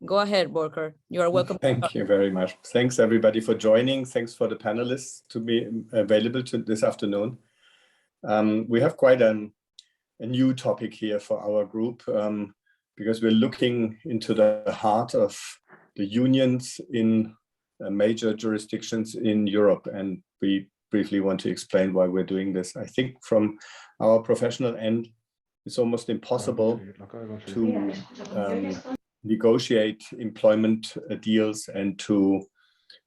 Go ahead, Borker. You are welcome. Thank you very much. Thanks everybody for joining. Thanks for the panelists to be available this afternoon. We have quite a new topic here for our group because we're looking into the heart of the unions in major jurisdictions in Europe, and we briefly want to explain why we're doing this. I think from our professional end, it's almost impossible to negotiate employment deals and to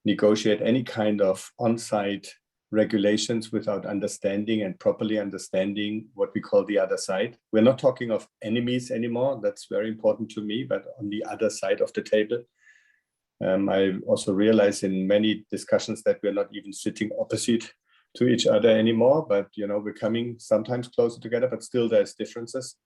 negotiate any kind of on-site regulations without understanding and properly understanding what we call the other side. We're not talking of enemies anymore. That's very important to me, but on the other side of the table. I also realize in many discussions that we're not even sitting opposite to each other anymore, but we're coming sometimes closer together, but still there's differences.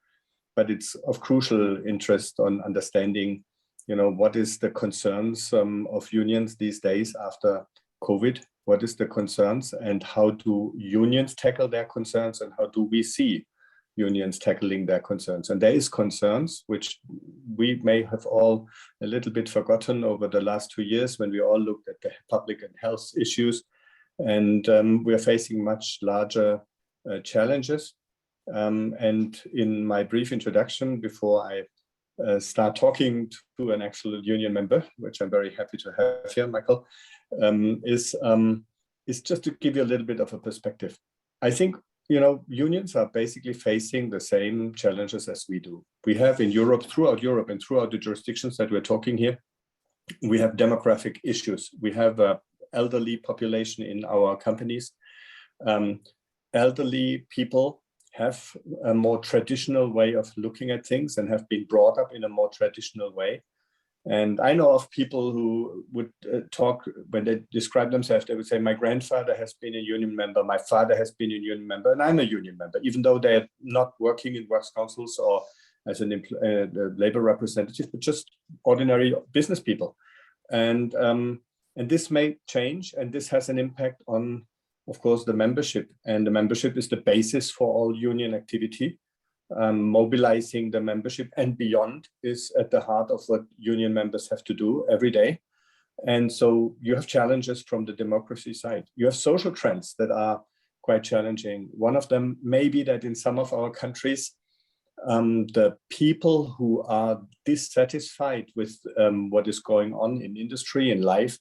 But it's of crucial interest on understanding, what is the concerns of unions these days after COVID? What is the concerns and how do unions tackle their concerns and how do we see unions tackling their concerns? And there is concerns which we may have all a little bit forgotten over the last 2 years when we all looked at the public and health issues. And we're facing much larger challenges. And in my brief introduction, before I start talking to an actual union member, which I'm very happy to have here, Michael, is just to give you a little bit of a perspective. I think, unions are basically facing the same challenges as we do. We have in Europe, throughout Europe and throughout the jurisdictions that we're talking here, we have demographic issues. We have an elderly population in our companies. Elderly people have a more traditional way of looking at things and have been brought up in a more traditional way. And I know of people who would talk, when they describe themselves, they would say, my grandfather has been a union member, my father has been a union member, and I'm a union member, even though they're not working in works councils or as a labor representative, but just ordinary business people. And this may change, and this has an impact on, of course, the membership. And the membership is the basis for all union activity. Mobilizing the membership and beyond is at the heart of what union members have to do every day. And so you have challenges from the democracy side. You have social trends that are quite challenging. One of them may be that in some of our countries, the people who are dissatisfied with what is going on in industry and life,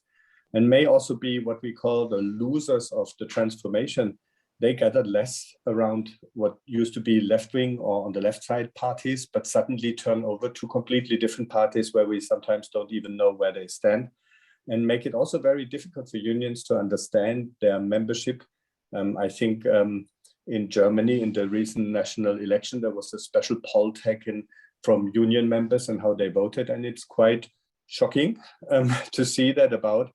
and may also be what we call the losers of the transformation, they gathered less around what used to be left-wing or on the left side parties, but suddenly turn over to completely different parties where we sometimes don't even know where they stand, and make it also very difficult for unions to understand their membership. I think in Germany, in the recent national election, there was a special poll taken from union members and how they voted, and it's quite shocking to see that about,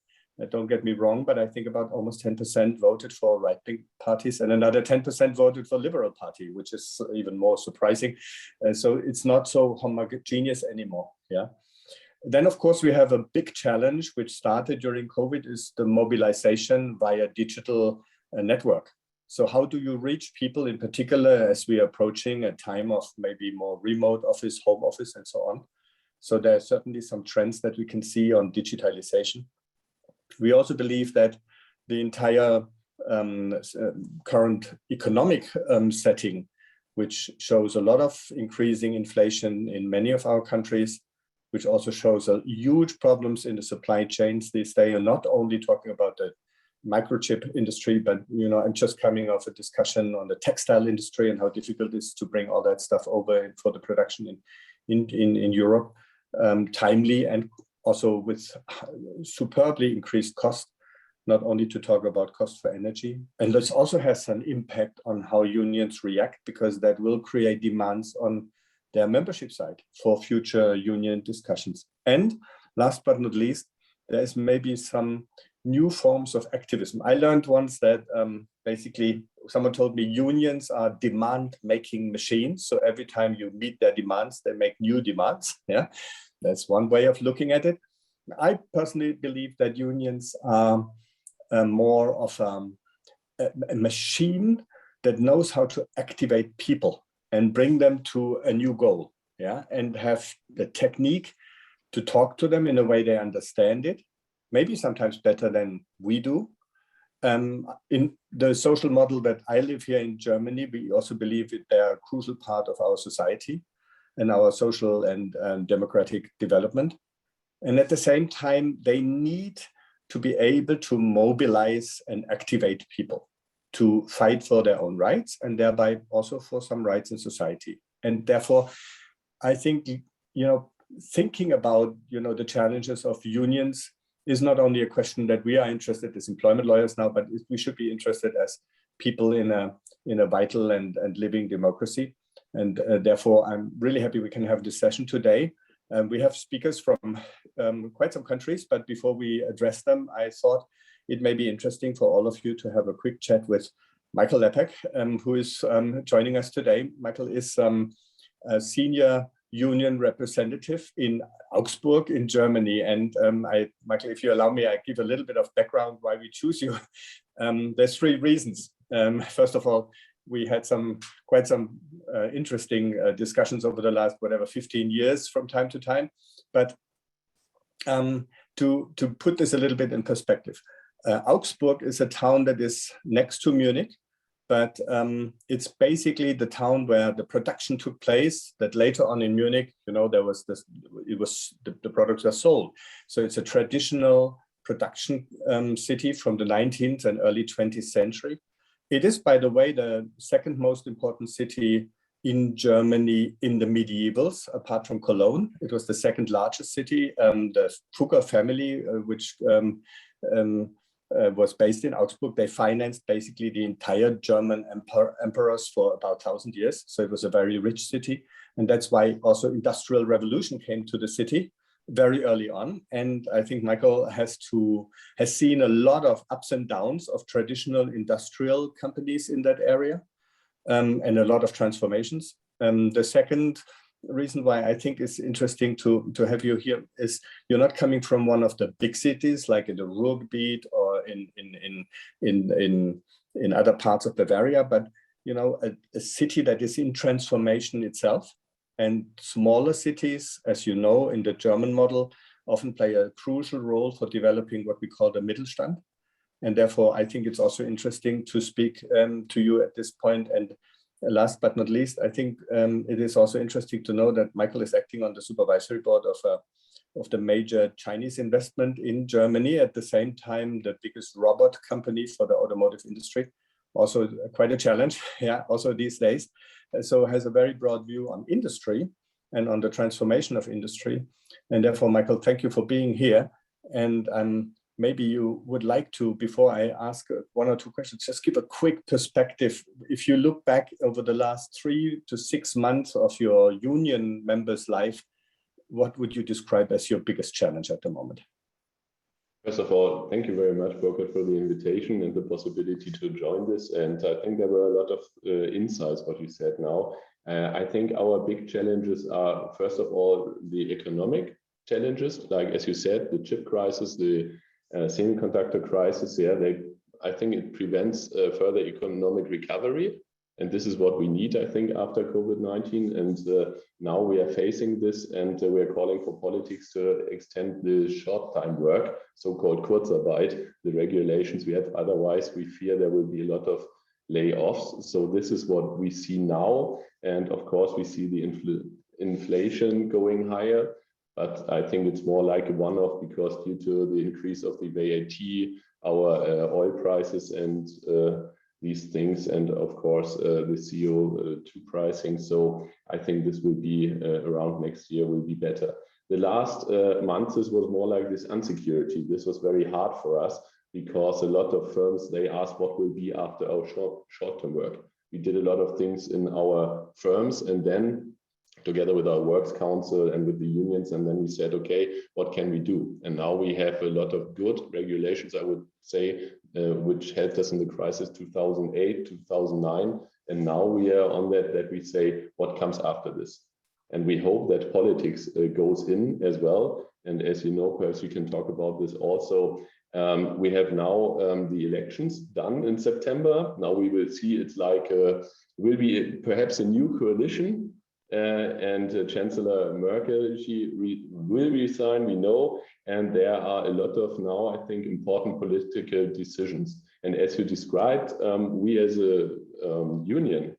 don't get me wrong, but I think about almost 10% voted for right-wing parties and another 10% voted for Liberal Party, which is even more surprising. So it's not so homogeneous anymore. Yeah. Then, of course, we have a big challenge, which started during COVID, is the mobilization via digital network. So how do you reach people in particular as we are approaching a time of maybe more remote office, home office, and so on? So there are certainly some trends that we can see on digitalization. We also believe that the entire current economic setting, which shows a lot of increasing inflation in many of our countries, which also shows huge problems in the supply chains these days, and not only talking about the microchip industry, but I'm just coming off a discussion on the textile industry and how difficult it is to bring all that stuff over for the production in Europe timely, and also with superbly increased cost, not only to talk about cost for energy. And this also has an impact on how unions react, because that will create demands on their membership side for future union discussions. And last but not least, there's maybe some new forms of activism. I learned once that basically someone told me unions are demand-making machines. So every time you meet their demands, they make new demands. Yeah, that's one way of looking at it. I personally believe that unions are more of a machine that knows how to activate people and bring them to a new goal. Yeah, and have the technique to talk to them in a way they understand it, maybe sometimes better than we do. In the social model that I live here in Germany, we also believe that they're a crucial part of our society and our social and democratic development. And at the same time, they need to be able to mobilize and activate people to fight for their own rights and thereby also for some rights in society. And therefore, I think, thinking about, the challenges of unions is not only a question that we are interested as employment lawyers now, but we should be interested as people in a vital and living democracy. And therefore, I'm really happy we can have this session today. We have speakers from quite some countries, but before we address them, I thought it may be interesting for all of you to have a quick chat with Michael Leppek, who is joining us today. Michael is a senior union representative in Augsburg in Germany. And Michael, if you allow me, I give a little bit of background why we choose you. There's 3 reasons. First of all, we had quite some interesting discussions over the last, 15 years from time to time. But to put this a little bit in perspective, Augsburg is a town that is next to Munich, but it's basically the town where the production took place that later on in Munich, there was this, the products are sold. So it's a traditional production city from the 19th and early 20th century. It is, by the way, the second most important city in Germany in the medievals, apart from Cologne. It was the second largest city. The Fugger family, which was based in Augsburg, they financed basically the entire German emperors for about 1,000 years. So it was a very rich city. And that's why also industrial revolution came to the city very early on. And I think Michael has seen a lot of ups and downs of traditional industrial companies in that area, and a lot of transformations. The second reason why I think it's interesting to have you here is you're not coming from one of the big cities like in the Ruhrgebiet or in other parts of Bavaria, but a city that is in transformation itself. And smaller cities, as you know, in the German model, often play a crucial role for developing what we call the Mittelstand. And therefore, I think it's also interesting to speak to you at this point. And last but not least, I think it is also interesting to know that Michael is acting on the supervisory board of the major Chinese investment in Germany. At the same time, the biggest robot company for the automotive industry. Also quite a challenge, also these days. So has a very broad view on industry and on the transformation of industry. And therefore, Michael, thank you for being here. And maybe you would like to, before I ask 1 or 2 questions, just give a quick perspective. If you look back over the last 3 to 6 months of your union members' life, what would you describe as your biggest challenge at the moment? First of all, thank you very much, Burkhard, for the invitation and the possibility to join this. And I think there were a lot of insights, what you said now. I think our big challenges are, first of all, the economic challenges, like, as you said, the chip crisis, the semiconductor crisis. I think it prevents further economic recovery. And this is what we need, I think, after COVID-19. And now we are facing this, and we are calling for politics to extend the short-time work, so-called Kurzarbeit, the regulations we have. Otherwise, we fear there will be a lot of layoffs. So this is what we see now. And of course, we see the inflation going higher. But I think it's more like a one-off because due to the increase of the VAT, our oil prices and these things, and of course the CO2 pricing. So I think this will be around next year will be better. The last months was more like this insecurity. This was very hard for us because a lot of firms, they asked what will be after our short-term work. We did a lot of things in our firms, and then together with our works council and with the unions, and then we said, okay, what can we do? And now we have a lot of good regulations, I would say, which helped us in the crisis 2008, 2009. And now we are on that we say, what comes after this? And we hope that politics goes in as well. And as you know, perhaps we can talk about this also. We have now the elections done in September. Now we will see it's like, will be perhaps a new coalition and Chancellor Merkel, she will resign, we know, and there are a lot of now, I think, important political decisions. And as you described, we as a union,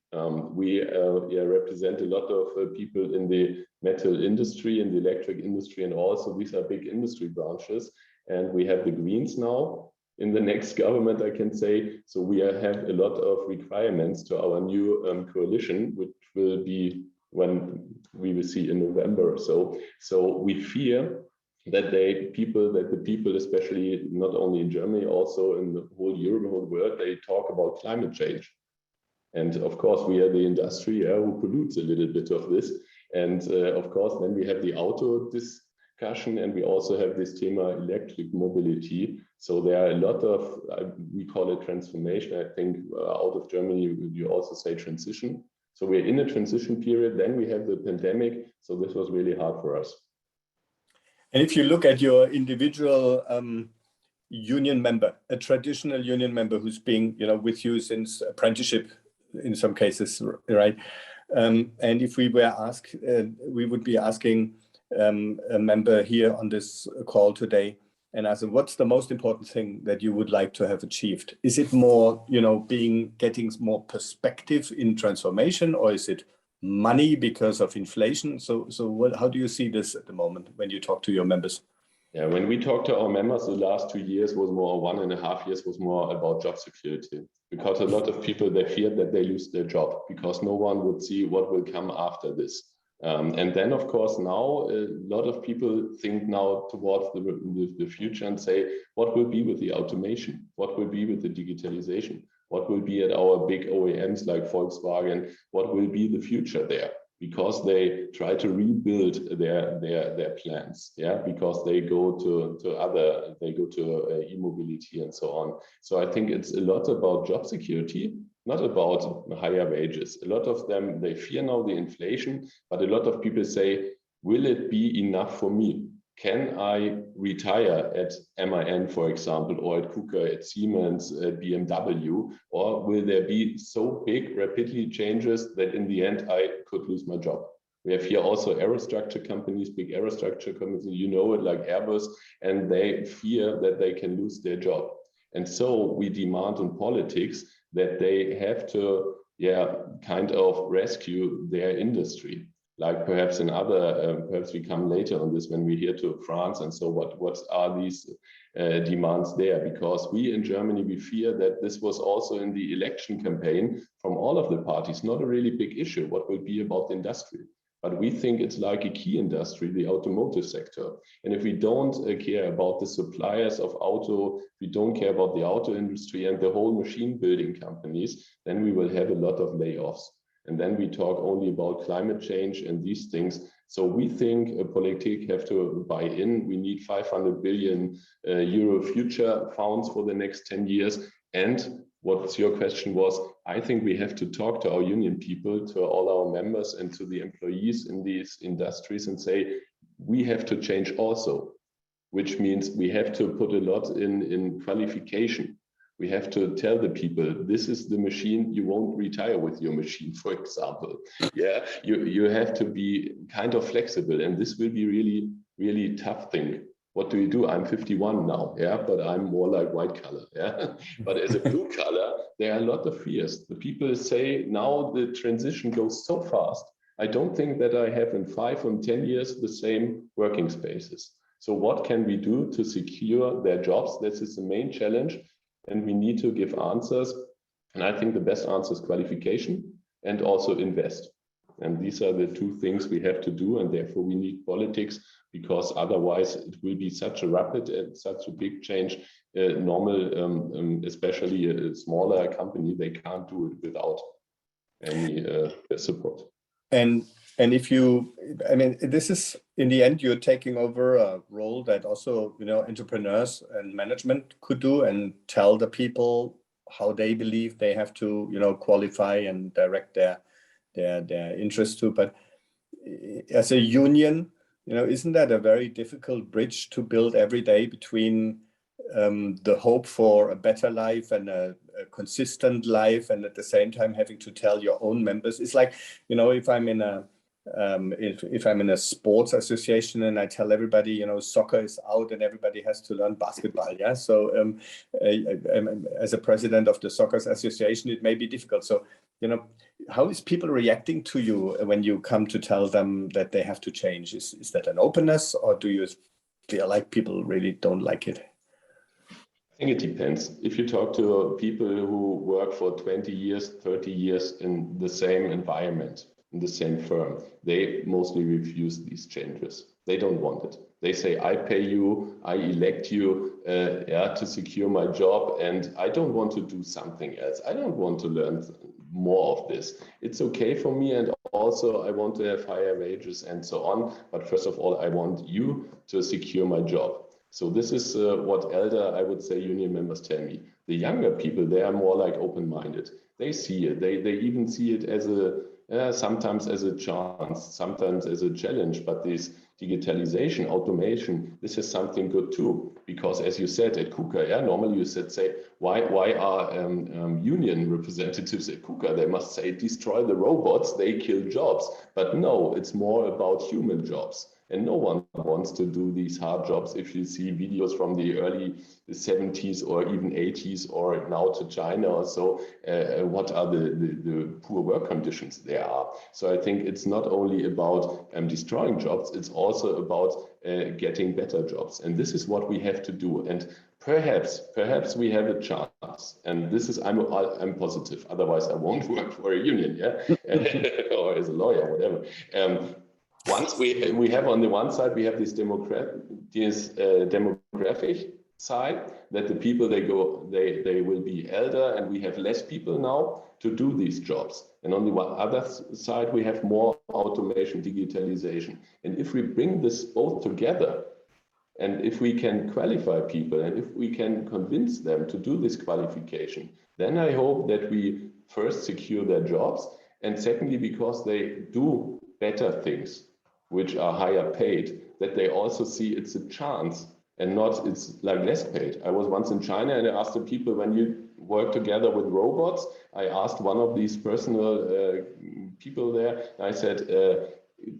we represent a lot of people in the metal industry, in the electric industry, and also these are big industry branches. And we have the Greens now in the next government, I can say. So we have a lot of requirements to our new coalition, which will be when we will see in November or so. So we fear that the people, especially not only in Germany, also in the whole Europe, the whole world, they talk about climate change. And of course, we are the industry who pollutes a little bit of this. And of course, then we have the auto discussion, and we also have this thema electric mobility. So there are a lot of, we call it transformation. I think out of Germany, you also say transition. So we're in a transition period. Then we have the pandemic. So this was really hard for us. And if you look at your individual union member, a traditional union member who's been, with you since apprenticeship, in some cases, right? And if we were asked, we would be asking a member here on this call today and ask them, what's the most important thing that you would like to have achieved? Is it more, getting more perspective in transformation, or is it money because of inflation? So how do you see this at the moment when you talk to your members? Yeah, when we talk to our members, the last 2 years was more, 1.5 years was more about job security, because a lot of people, they feared that they lose their job because no one would see what will come after this. And then, of course, now a lot of people think now towards the future and say, what will be with the automation? What will be with the digitalization? What will be at our big OEMs like Volkswagen? What will be the future there? Because they try to rebuild their plans, because they go to e-mobility and so on. So I think it's a lot about job security, not about higher wages. A lot of them, they fear now the inflation, but a lot of people say, will it be enough for me? Can I retire at MAN, for example, or at KUKA, at Siemens, at BMW, or will there be so big, rapidly changes that in the end I could lose my job? We have here also aerostructure companies, big aerostructure companies, like Airbus, and they fear that they can lose their job. And so we demand in politics that they have to, kind of rescue their industry. Like perhaps in other, perhaps we come later on this when we hear to France, and so what are these demands there? Because we in Germany, we fear that this was also in the election campaign from all of the parties, not a really big issue, what will be about the industry. But we think it's like a key industry, the automotive sector. And if we don't care about the suppliers of auto, we don't care about the auto industry and the whole machine building companies, then we will have a lot of layoffs. And then we talk only about climate change and these things. So we think politics have to buy in. We need 500 billion euro future funds for the next 10 years. And what your question was, I think we have to talk to our union people, to all our members and to the employees in these industries and say, we have to change also, which means we have to put a lot in qualification. We have to tell the people, this is the machine, you won't retire with your machine, for example. You have to be kind of flexible, and this will be really, really tough thing. What do you do? I'm 51 now, but I'm more like white collar, But as a blue collar, there are a lot of fears. The people say now the transition goes so fast. I don't think that I have in 5 or 10 years the same working spaces. So what can we do to secure their jobs? This is the main challenge. And we need to give answers. And I think the best answer is qualification and also invest. And these are the two things we have to do. And therefore we need politics, because otherwise it will be such a rapid and such a big change. Especially a smaller company, they can't do it without any support. And if you, this is, in the end, you're taking over a role that also, entrepreneurs and management could do, and tell the people how they believe they have to, qualify and direct their interest to. But as a union, isn't that a very difficult bridge to build every day between the hope for a better life and a consistent life, and at the same time having to tell your own members? It's like, if I'm in a if I'm in a sports association and I tell everybody, you know, soccer is out and everybody has to learn basketball. Yeah. So as a president of the soccer association, it may be difficult. So, you know, how is people reacting to you when you come to tell them that they have to change? Is that an openness, or do you feel like people really don't like it? I think it depends. If you talk to people who work for 20 years, 30 years in the same environment, in the same firm, they mostly refuse these changes. They don't want it. They say, I pay you, I elect you to secure my job, and I don't want to do something else. I don't want to learn more of this. It's okay for me, and also I want to have higher wages and so on. But first of all, I want you to secure my job. So this is what elder, I would say, union members tell me. The younger people, they are more like open-minded. They see it. They even see it as sometimes as a chance, sometimes as a challenge. But this digitalization, automation, this is something good too. Because as you said at KUKA, normally you say, why are union representatives at KUKA? They must say, destroy the robots, they kill jobs. But no, it's more about human jobs. And no one wants to do these hard jobs. If you see videos from the early 70s or even 80s or now to China or so, what are the poor work conditions there are. So I think it's not only about destroying jobs, it's also about getting better jobs. And this is what we have to do. And perhaps we have a chance. And this is, I'm positive. Otherwise, I won't work for a union, or as a lawyer, whatever. Once we have on the one side, we have this demographic side, that the people they will be elder, and we have less people now to do these jobs. And on the other side, we have more automation, digitalization. And if we bring this both together, and if we can qualify people, and if we can convince them to do this qualification, then I hope that we first secure their jobs, and secondly, because they do better things, which are higher paid, that they also see it's a chance and not it's like less paid. I was once in China and I asked the people, when you work together with robots, I asked one of these personal people there, I said,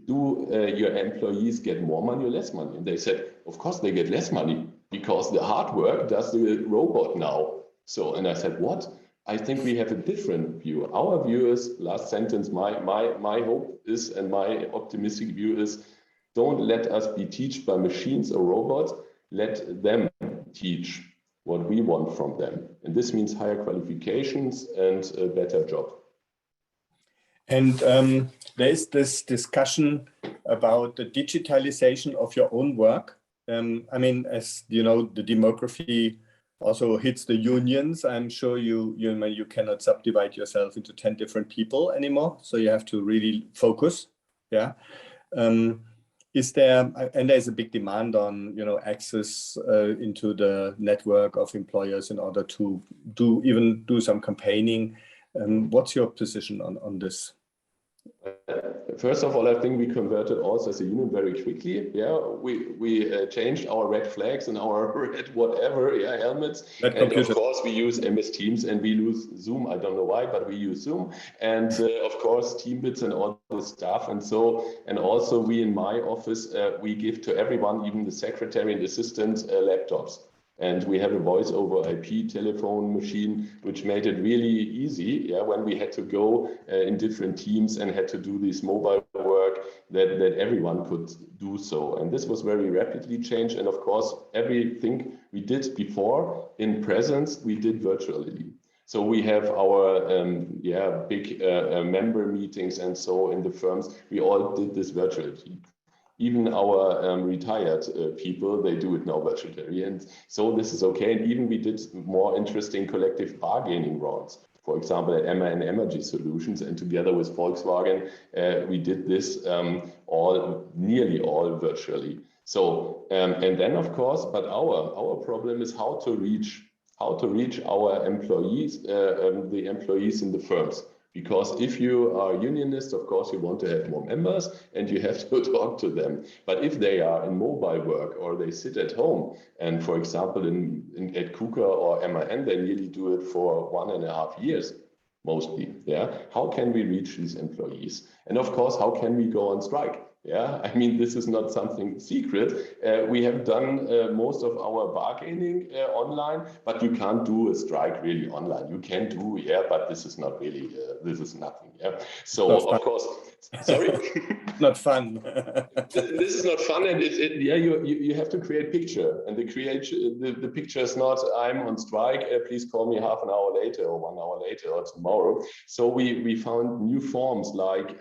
do your employees get more money or less money? And they said, of course they get less money because the hard work does the robot now. So, and I said, what? I think we have a different view. Our view is, last sentence, my hope is, and my optimistic view is, don't let us be taught by machines or robots, let them teach what we want from them. And this means higher qualifications and a better job. And there is this discussion about the digitalization of your own work. I mean, as you know, the demography also hits the unions. I'm sure you cannot subdivide yourself into 10 different people anymore. So you have to really focus. Yeah. Is there, and there's a big demand on, access into the network of employers in order to do some campaigning. What's your position on this? First of all, I think we converted also as a union very quickly. Yeah, we changed our red flags and our red whatever, helmets. And of course, we use MS Teams and we use Zoom. I don't know why, but we use Zoom. And of course, Teambits and all this stuff. And so, and also we in my office, we give to everyone, even the secretary and assistant, laptops. And we have a voice over IP telephone machine, which made it really easy, when we had to go in different teams and had to do this mobile work, that everyone could do so. And this was very rapidly changed. And of course, everything we did before in presence, we did virtually. So we have our big member meetings and so in the firms, we all did this virtually. Even our retired people, they do it now virtually. And so this is okay. And even we did more interesting collective bargaining rounds. For example, at Emma and Energy Solutions, and together with Volkswagen, we did this nearly all virtually. So, and then of course, but our problem is how to reach our employees, the employees in the firms. Because if you are a unionist, of course, you want to have more members and you have to talk to them. But if they are in mobile work or they sit at home, and for example, at KUKA or MAN, they nearly do it for 1.5 years. mostly. Yeah, how can we reach these employees? And of course, how can we go on strike? Yeah, I mean, this is not something secret. We have done most of our bargaining online, but you can't do a strike really online. You can do, yeah, but this is not really, this is nothing. Yeah, so of course, sorry, not fun. This is not fun, and yeah, you have to create picture, and the picture is not I'm on strike. Please call me half an hour later, or 1 hour later, or tomorrow. So we found new forms like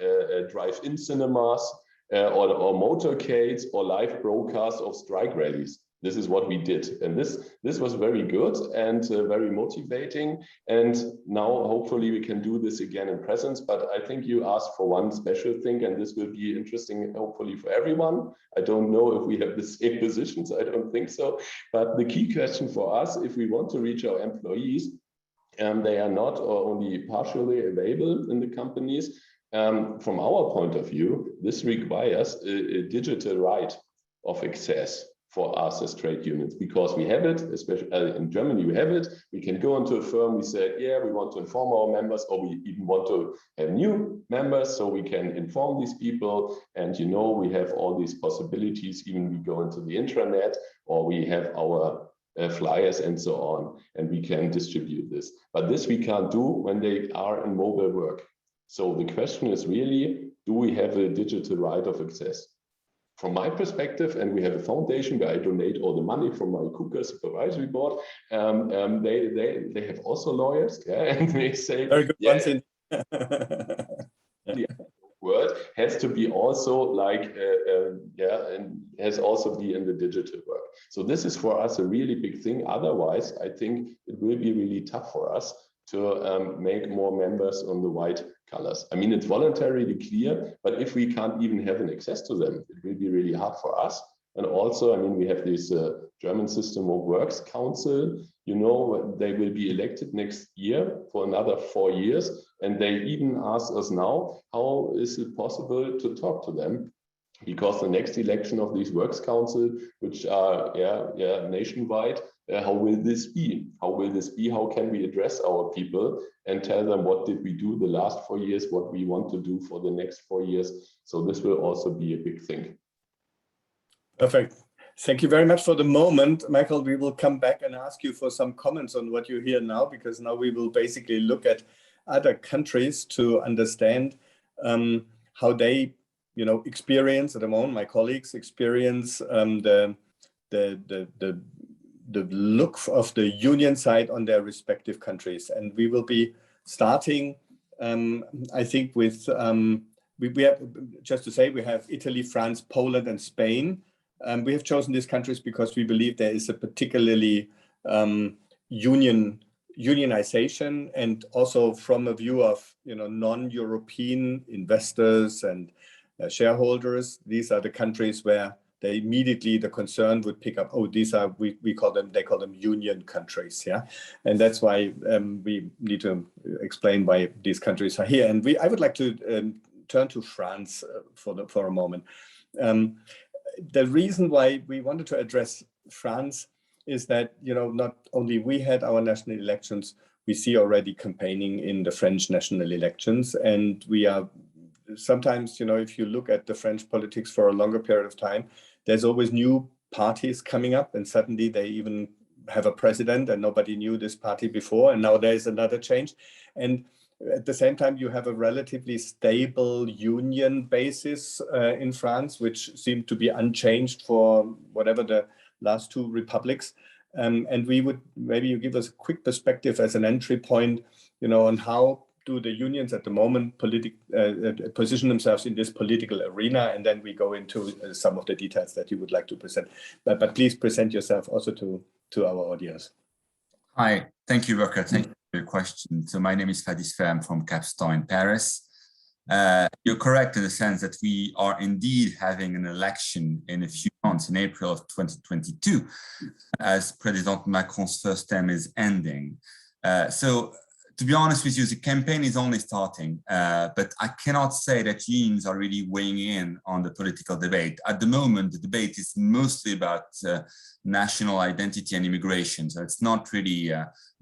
drive-in cinemas. Or motorcades or live broadcasts of strike rallies. This is what we did. And this was very good and very motivating. And now hopefully we can do this again in presence. But I think you asked for one special thing, and this will be interesting hopefully for everyone. I don't know if we have the same positions. I don't think so. But the key question for us, if we want to reach our employees, they are not or only partially available in the companies. From our point of view, this requires a digital right of access for us as trade unions, because we have it, especially in Germany, we have it. We can go into a firm, we said, yeah, we want to inform our members, or we even want to have new members, so we can inform these people. And you know, we have all these possibilities, even we go into the intranet, or we have our flyers and so on, and we can distribute this. But this we can't do when they are in mobile work. So the question is really, do we have a digital right of access? From my perspective, and we have a foundation where I donate all the money from my KUKA supervisory board, they have also lawyers, yeah, and they say, very good, yeah, the word has to be also like, yeah, and has also be in the digital work. So this is for us a really big thing. Otherwise, I think it will be really tough for us to make more members on the white colors. I mean, it's voluntarily clear, but if we can't even have an access to them, it will be really hard for us. And also, I mean, we have this German system of works council, you know, they will be elected next year for another 4 years. And they even ask us now, how is it possible to talk to them? Because the next election of these works council, which are nationwide, how will this be? How will this be? How can we address our people and tell them what did we do the last 4 years, what we want to do for the next 4 years? So this will also be a big thing. Perfect. Thank you very much for the moment, Michael. We will come back and ask you for some comments on what you hear now, because now we will basically look at other countries to understand how they, you know, experience at the moment. My colleagues experience the look of the union side on their respective countries, and we will be starting, I think, with we have, just to say, we have Italy, France, Poland, and Spain. We have chosen these countries because we believe there is a particularly unionization, and also from a view of, you know, non-European investors and shareholders. These are the countries where they immediately, the concern would pick up, oh, these are, they call them union countries, yeah? And that's why we need to explain why these countries are here. And I would like to turn to France for a moment. The reason why we wanted to address France is that, you know, not only we had our national elections, we see already campaigning in the French national elections. And we are sometimes, you know, if you look at the French politics for a longer period of time, there's always new parties coming up, and suddenly they even have a president, and nobody knew this party before, and now there's another change. And at the same time, you have a relatively stable union basis in France, which seemed to be unchanged for whatever the last two republics. And we would, maybe you give us a quick perspective as an entry point, you know, on how do the unions at the moment position themselves in this political arena, and then we go into some of the details that you would like to present. But please present yourself also to our audience. Hi, thank you, Volker. Thank you for your question. So my name is Fadis Fer, I'm from Capstan in Paris. You're correct in the sense that we are indeed having an election in a few months, in April of 2022, as President Macron's first term is ending. So to be honest with you, the campaign is only starting, but I cannot say that unions are really weighing in on the political debate. At the moment, the debate is mostly about national identity and immigration. So it's not really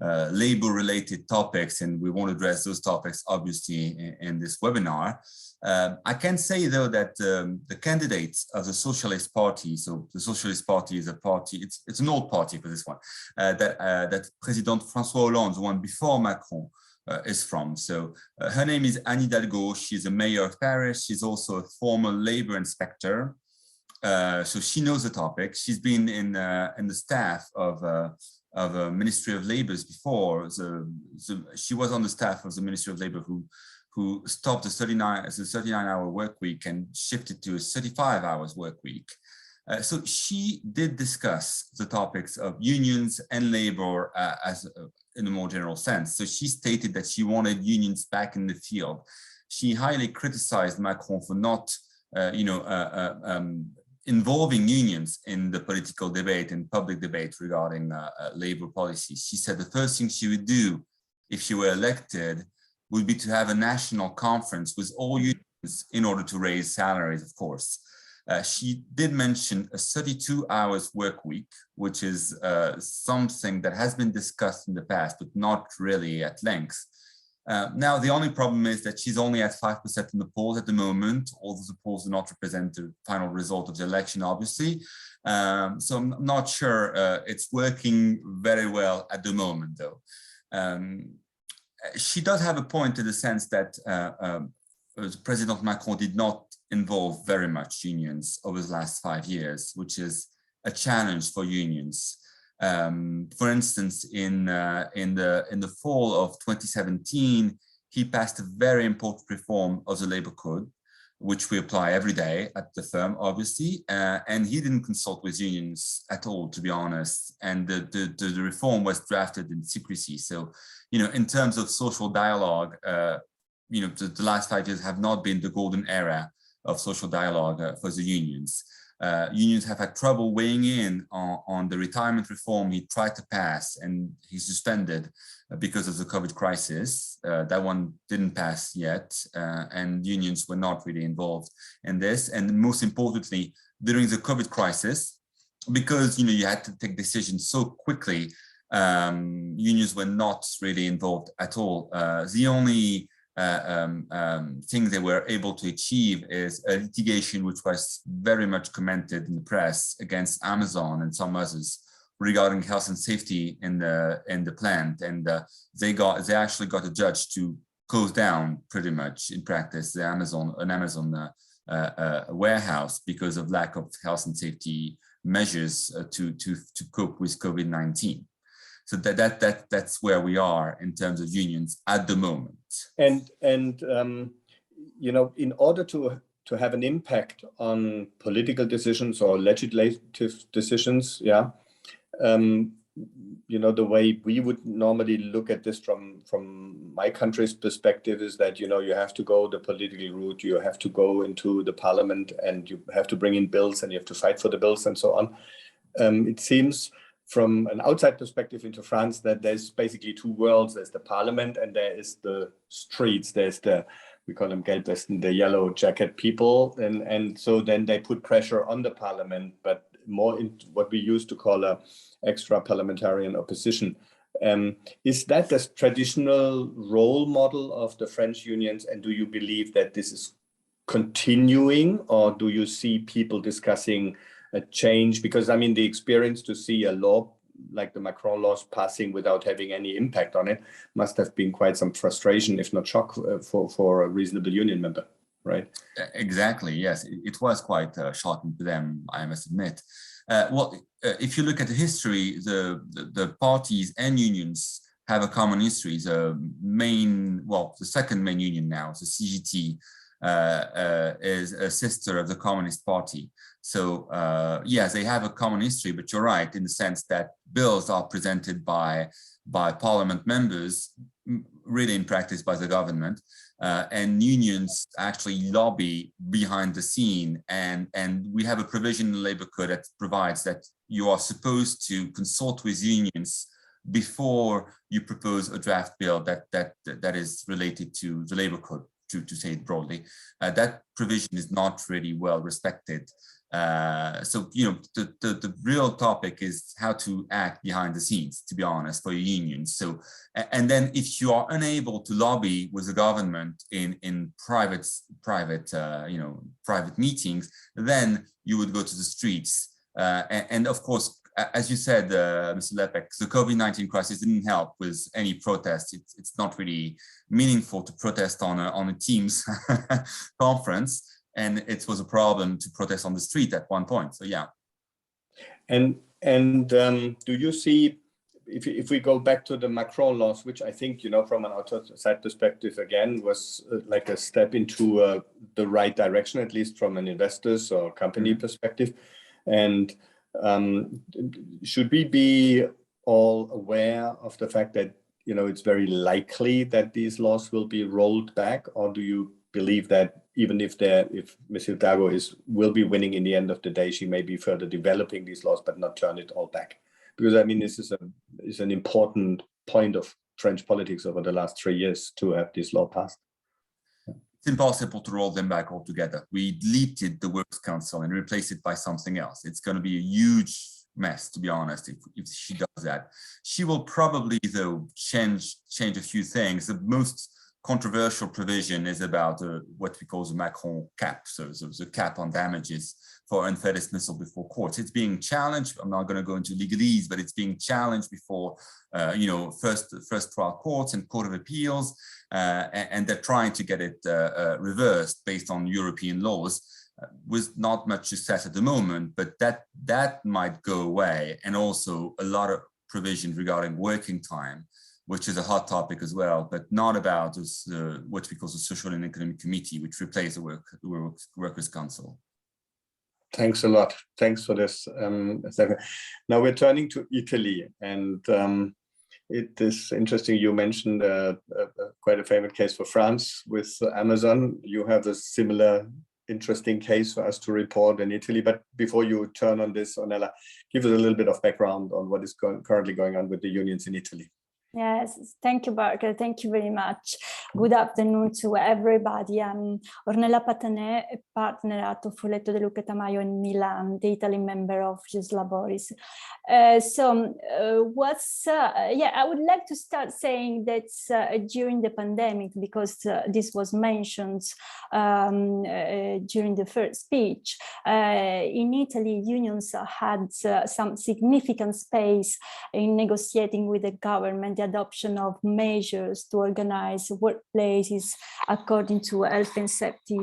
labor-related topics, and we won't address those topics, obviously, in this webinar. I can say, though, that the candidates of the Socialist Party, so the Socialist Party is a party, it's an old party for this one, that President François Hollande, the one before Macron, is from. So her name is Anne Hidalgo. She's a mayor of Paris. She's also a former labor inspector. So she knows the topic. She's been in the staff of a Ministry of Labor before. So she was on the staff of the Ministry of Labor who stopped the 39-hour work week and shifted to a 35 hours work week. So she did discuss the topics of unions and labor in a more general sense. So she stated that she wanted unions back in the field. She highly criticized Macron for not, involving unions in the political debate and public debate regarding labor policy. She said the first thing she would do if she were elected would be to have a national conference with all unions in order to raise salaries, of course. She did mention a 32 hours work week, which is something that has been discussed in the past, but not really at length. Now, the only problem is that she's only at 5% in the polls at the moment, although the polls do not represent the final result of the election, obviously. So I'm not sure it's working very well at the moment, though. She does have a point in the sense that President Macron did not involve very much unions over the last 5 years, which is a challenge for unions. For instance, in the fall of 2017, he passed a very important reform of the labor code, which we apply every day at the firm, obviously, and he didn't consult with unions at all, to be honest. And the reform was drafted in secrecy. So, in terms of social dialogue, the last 5 years have not been the golden era of social dialogue for the unions. Unions have had trouble weighing in on the retirement reform he tried to pass and he suspended because of the COVID crisis. That one didn't pass yet, and unions were not really involved in this. And most importantly, during the COVID crisis, because you had to take decisions so quickly, unions were not really involved at all. The only thing they were able to achieve is a litigation which was very much commented in the press against Amazon and some others regarding health and safety in the plant, and they actually got a judge to close down pretty much in practice an Amazon warehouse because of lack of health and safety measures to cope with COVID-19. So that's where we are in terms of unions at the moment. And in order to have an impact on political decisions or legislative decisions, the way we would normally look at this from my country's perspective is that, you have to go the political route, you have to go into the parliament and you have to bring in bills and you have to fight for the bills and so on. It seems from an outside perspective into France that there's basically two worlds. There's the parliament and there is the streets. There's we call them Gelbwesten, the yellow jacket people. And so then they put pressure on the parliament, but more in what we used to call a extra parliamentarian opposition. Is that the traditional role model of the French unions? And do you believe that this is continuing, or do you see people discussing a change? Because the experience to see a law like the Macron laws passing without having any impact on it must have been quite some frustration, if not shock, for a reasonable union member, right? Exactly, yes. It was quite shocking to them, I must admit. If you look at the history, the parties and unions have a common history. The second main union now, the CGT, is a sister of the Communist Party. So yes, they have a common history, but you're right in the sense that bills are presented by parliament members, really in practice by the government, and unions actually lobby behind the scene. And we have a provision in the labor code that provides that you are supposed to consult with unions before you propose a draft bill that is related to the labor code, to say it broadly. That provision is not really well respected. So, you know, the real topic is how to act behind the scenes, to be honest, for your unions. So, and then if you are unable to lobby with the government in private meetings, then you would go to the streets. And of course, as you said, Mr. Leppek, the COVID-19 crisis didn't help with any protest. It's not really meaningful to protest on a Teams conference, and it was a problem to protest on the street at one point. So yeah. And do you see, if we go back to the Macron laws, which I think, you know, from an outside perspective, again, was like a step into the right direction, at least from an investors or company perspective. And should we be all aware of the fact that, you know, it's very likely that these laws will be rolled back, or do you believe that even if Ms. Hidalgo will be winning in the end of the day, she may be further developing these laws but not turn it all back? Because I mean, this is an important point of French politics over the last 3 years to have this law passed. It's impossible to roll them back altogether. We deleted the Works Council and replaced it by something else. It's going to be a huge mess, to be honest, if she does that. She will probably, though, change a few things. The most controversial provision is about what we call the Macron cap, so the cap on damages for unfair dismissal before courts. It's being challenged. I'm not going to go into legalese, but it's being challenged before, you know, first trial courts and Court of Appeals, and they're trying to get it reversed based on European laws, with not much success at the moment. But that might go away, and also a lot of provisions regarding working time, which is a hot topic as well, but not about this, what we call the Social and Economic Committee, which replaced the Workers' Council. Thanks a lot. Thanks for this. Now we're turning to Italy, and it is interesting. You mentioned quite a favorite case for France with Amazon. You have a similar interesting case for us to report in Italy. But before you turn on this, Ornella, give us a little bit of background on what is currently going on with the unions in Italy. Yes, thank you, Barker. Thank you very much. Good afternoon to everybody. I'm Ornella Patané, a partner at Toffoletto De Luca Tamajo in Milan, the Italian member of Ius Laboris. I would like to start saying that during the pandemic, because this was mentioned during the first speech, in Italy, unions had some significant space in negotiating with the government the adoption of measures to organize workplaces according to health and safety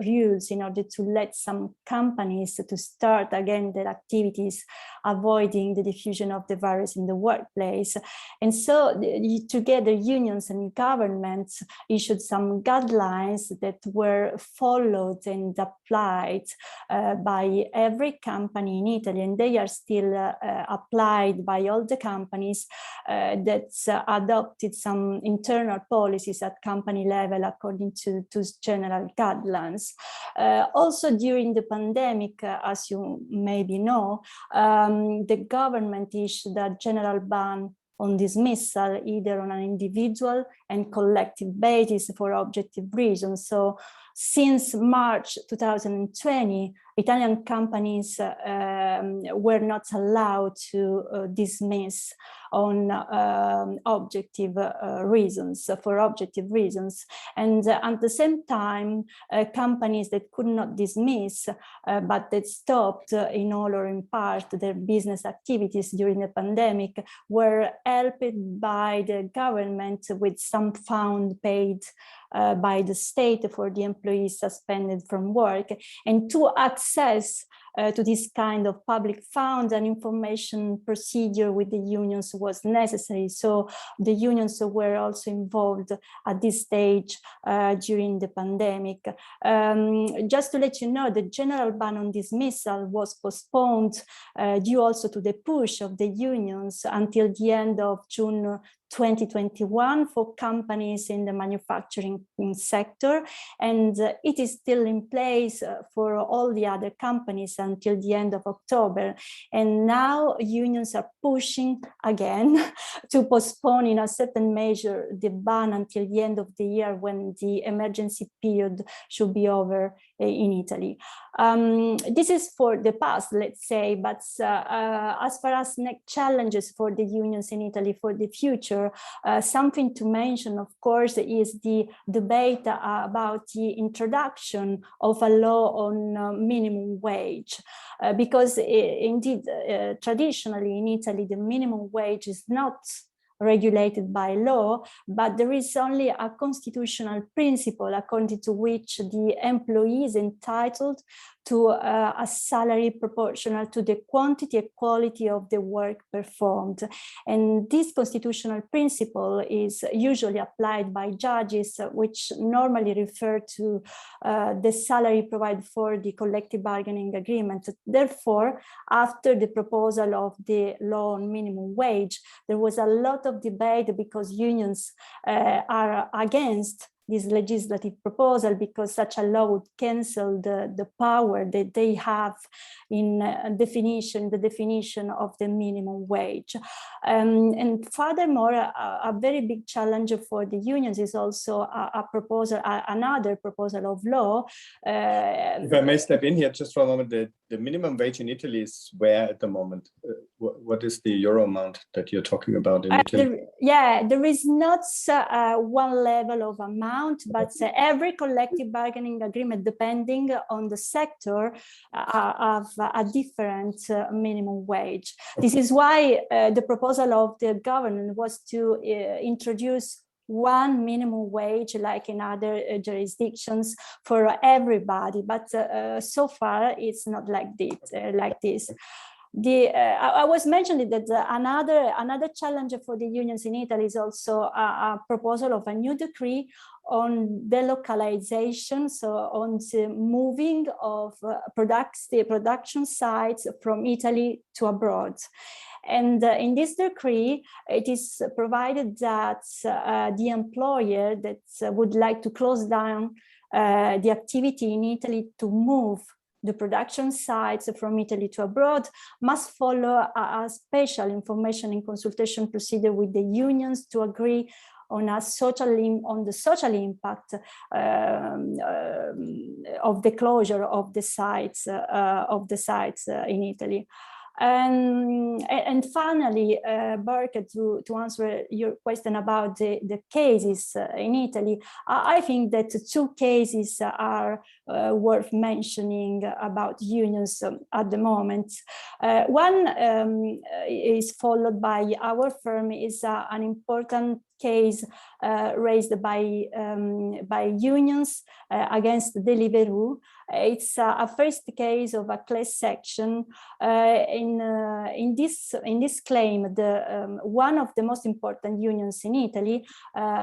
rules in order to let some companies to start again their activities, avoiding the diffusion of the virus in the workplace. And so together unions and governments issued some guidelines that were followed and applied by every company in Italy, and they are still applied by all the companies that adopted some internal policies at company level according to general guidelines. Also during the pandemic, as you maybe know, the government issued a general ban on dismissal, either on an individual and collective basis for objective reasons. So since March 2020, Italian companies were not allowed to dismiss on objective reasons, for objective reasons. And at the same time, companies that could not dismiss, but that stopped in all or in part their business activities during the pandemic, were helped by the government with some fund paid by the state for the employees suspended from work. And to access to this kind of public fund, an information procedure with the unions was necessary. So the unions were also involved at this stage during the pandemic. Just to let you know, the general ban on dismissal was postponed due also to the push of the unions until the end of June 2021 for companies in the manufacturing sector, and it is still in place for all the other companies until the end of October. And now unions are pushing again to postpone in a certain measure the ban until the end of the year, when the emergency period should be over in Italy. This is for the past, let's say, but as far as next challenges for the unions in Italy for the future, something to mention, of course, is the debate about the introduction of a law on minimum wage, because indeed, traditionally in Italy, the minimum wage is not regulated by law, but there is only a constitutional principle according to which the employee is entitled to a salary proportional to the quantity and quality of the work performed. And this constitutional principle is usually applied by judges, which normally refer to the salary provided for the collective bargaining agreement. Therefore, after the proposal of the law on minimum wage, there was a lot of debate because unions are against this legislative proposal, because such a law would cancel the power that they have in the definition of the minimum wage. And furthermore, a very big challenge for the unions is also another proposal of law. If I may step in here just for a moment, the minimum wage in Italy is where at the moment? What is the euro amount that you're talking about in Italy? There is not one level of amount, but every collective bargaining agreement, depending on the sector, have a different minimum wage. This is why the proposal of the government was to introduce one minimum wage, like in other jurisdictions, for everybody. But so far, it's not like this. I was mentioning that another challenge for the unions in Italy is also a proposal of a new decree on delocalization, so on the moving of production sites from Italy to abroad. And in this decree, it is provided that the employer that would like to close down the activity in Italy to move the production sites from Italy to abroad must follow a special information and consultation procedure with the unions to agree on the social impact of the closure of the sites in Italy. And finally, Burke, to answer your question about the cases in Italy, I think that two cases are worth mentioning about unions at the moment. One is followed by our firm, is an important case raised by unions against Deliveroo. It's a first case of a class action. In this claim, one of the most important unions in Italy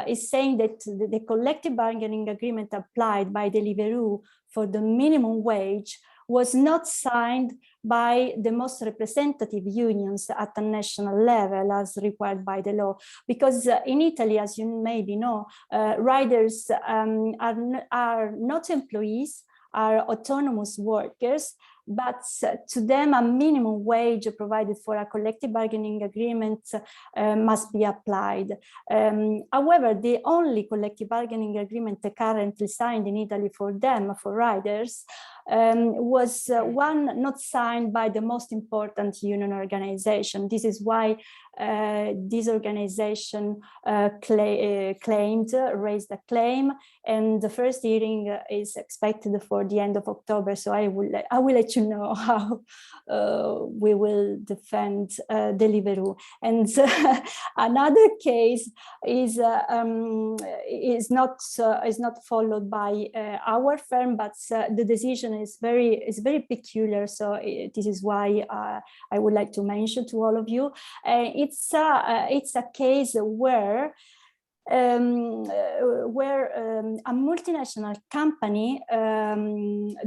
is saying that the collective bargaining agreement applied by Deliveroo for the minimum wage was not signed by the most representative unions at a national level as required by the law. Because in Italy, as you maybe know, riders are not employees, are autonomous workers, but to them a minimum wage provided for a collective bargaining agreement must be applied. However, the only collective bargaining agreement currently signed in Italy for them, for riders, was one not signed by the most important union organization. This is why this organization raised a claim, and the first hearing is expected for the end of October. So I will let you know how we will defend Deliveroo. And another case is not followed by our firm, but the decision is very peculiar. So this is why I would like to mention to all of you. It's a case where a multinational company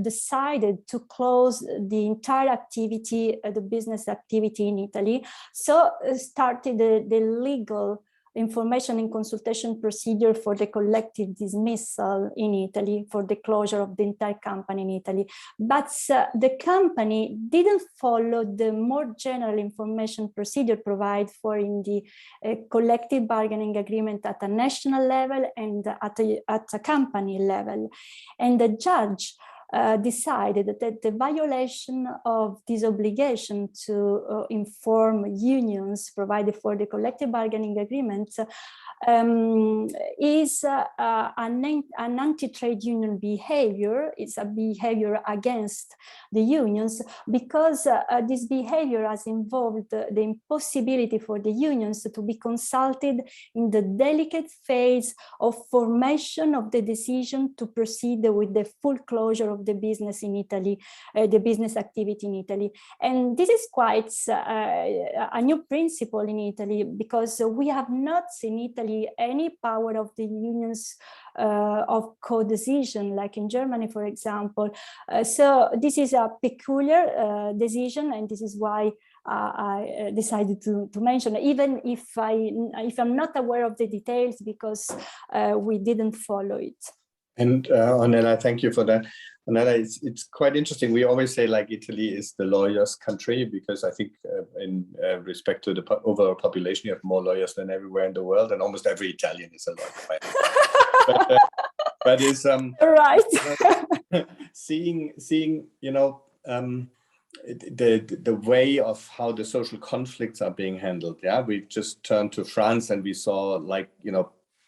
decided to close the entire activity, the business activity in Italy. So started the legal information and consultation procedure for the collective dismissal in Italy, for the closure of the entire company in Italy. But the company didn't follow the more general information procedure provided for in the collective bargaining agreement at a national level and at a company level. And the judge decided that the violation of this obligation to inform unions provided for the collective bargaining agreement is an anti-trade union behavior. It's a behavior against the unions, because this behavior has involved the impossibility for the unions to be consulted in the delicate phase of formation of the decision to proceed with the full closure of the business in Italy, the business activity in Italy. And this is quite a new principle in Italy, because we have not in Italy any power of the unions of co-decision, like in Germany, for example. So this is a peculiar decision, and this is why I decided to mention, even if I'm not aware of the details, because we didn't follow it. And Ornella, thank you for that. Ornella, it's quite interesting. We always say like Italy is the lawyers' country, because I think in respect to the overall population, you have more lawyers than everywhere in the world, and almost every Italian is a lawyer. but it's right. seeing the way of how the social conflicts are being handled. Yeah, we just turned to France and we saw